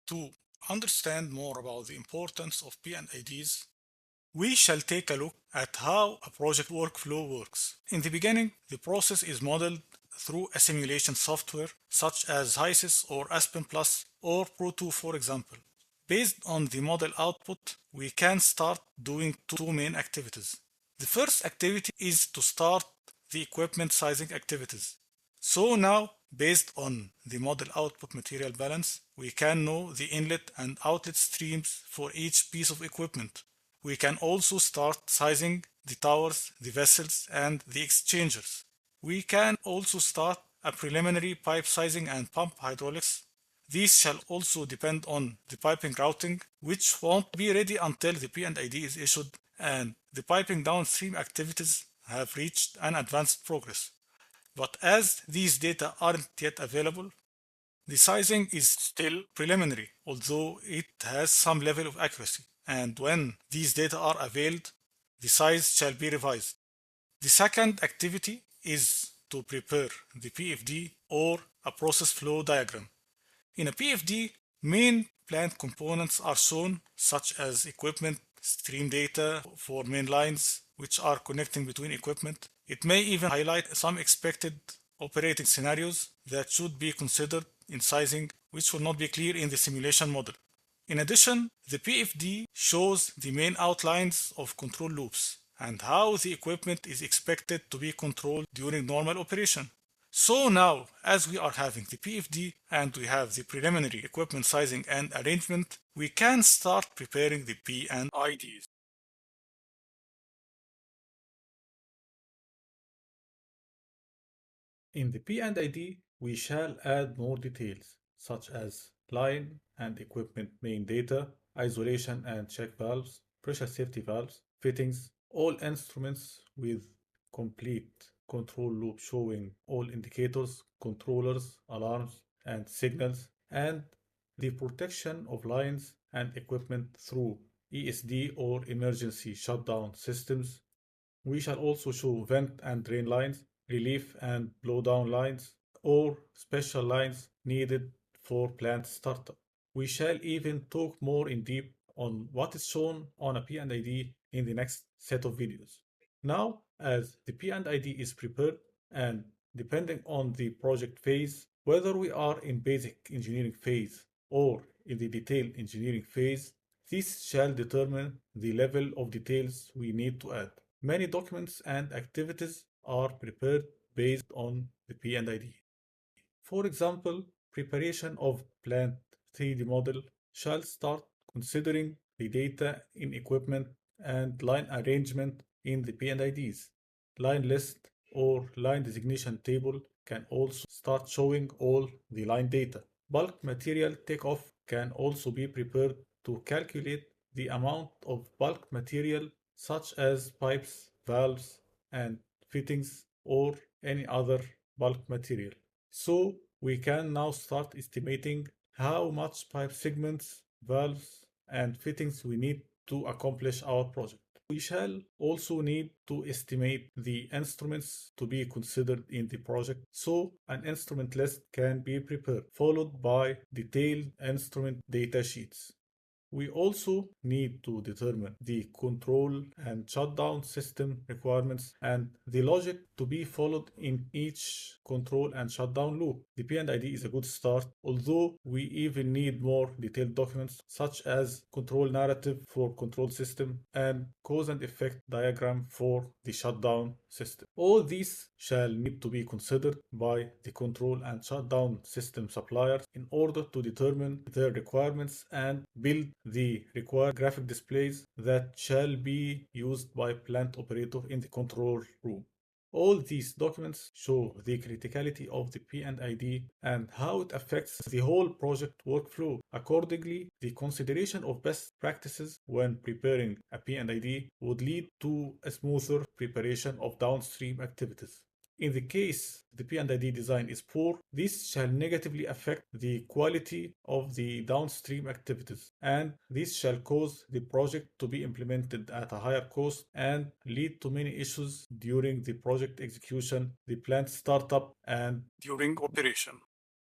To understand more about the importance of P&IDs, we shall take a look at how a project workflow works. In the beginning, the process is modeled through a simulation software such as HYSYS or Aspen Plus or Pro2, for example. Based on the model output, we can start doing two main activities. The first activity is to start the equipment sizing activities. So now, based on the model output material balance, we can know the inlet and outlet streams for each piece of equipment. We can also start sizing the towers, the vessels, and the exchangers. We can also start a preliminary pipe sizing and pump hydraulics. These shall also depend on the piping routing, which won't be ready until the P&ID is issued and the piping downstream activities have reached an advanced progress. But as these data aren't yet available, the sizing is still preliminary, although it has some level of accuracy. And when these data are availed, the size shall be revised. The second activity is to prepare the PFD or a process flow diagram. In a PFD, main plant components are shown, such as equipment, stream data for main lines, which are connecting between equipment. It may even highlight some expected operating scenarios that should be considered in sizing, which will not be clear in the simulation model. In addition, the PFD shows the main outlines of control loops and how the equipment is expected to be controlled during normal operation. So now, as we are having the PFD and we have the preliminary equipment sizing and arrangement, we can start preparing the P&IDs. In the P&ID, we shall add more details, such as line and equipment main data, isolation and check valves, pressure safety valves, fittings, all instruments with complete control loop showing all indicators, controllers, alarms, and signals, and the protection of lines and equipment through ESD or emergency shutdown systems. We shall also show vent and drain lines, relief and blowdown lines, or special lines needed for plant startup. We shall even talk more in depth on what is shown on a P&ID in the next set of videos. Now, as the P&ID is prepared and depending on the project phase, whether we are in basic engineering phase or in the detailed engineering phase, this shall determine the level of details we need to add. Many documents and activities are prepared based on the P&ID. For example, preparation of plant 3D model shall start considering the data in equipment and line arrangement in the P&IDs. Line list or line designation table can also start showing all the line data. Bulk material takeoff can also be prepared to calculate the amount of bulk material such as pipes, valves, and fittings or any other bulk material. So we can now start estimating how much pipe segments, valves, and fittings we need to accomplish our project. We shall also need to estimate the instruments to be considered in the project, so an instrument list can be prepared, followed by detailed instrument data sheets. We also need to determine the control and shutdown system requirements and the logic to be followed in each control and shutdown loop. The P&ID is a good start, although we even need more detailed documents such as control narrative for control system and cause and effect diagram for the shutdown system. All these shall need to be considered by the control and shutdown system suppliers in order to determine their requirements and build the required graphic displays that shall be used by plant operator in the control room. All these documents show the criticality of the P&ID and how it affects the whole project workflow. Accordingly, the consideration of best practices when preparing a P&ID would lead to a smoother preparation of downstream activities. In the case the P&ID design is poor, this shall negatively affect the quality of the downstream activities, and this shall cause the project to be implemented at a higher cost and lead to many issues during the project execution, the plant startup, and during operation.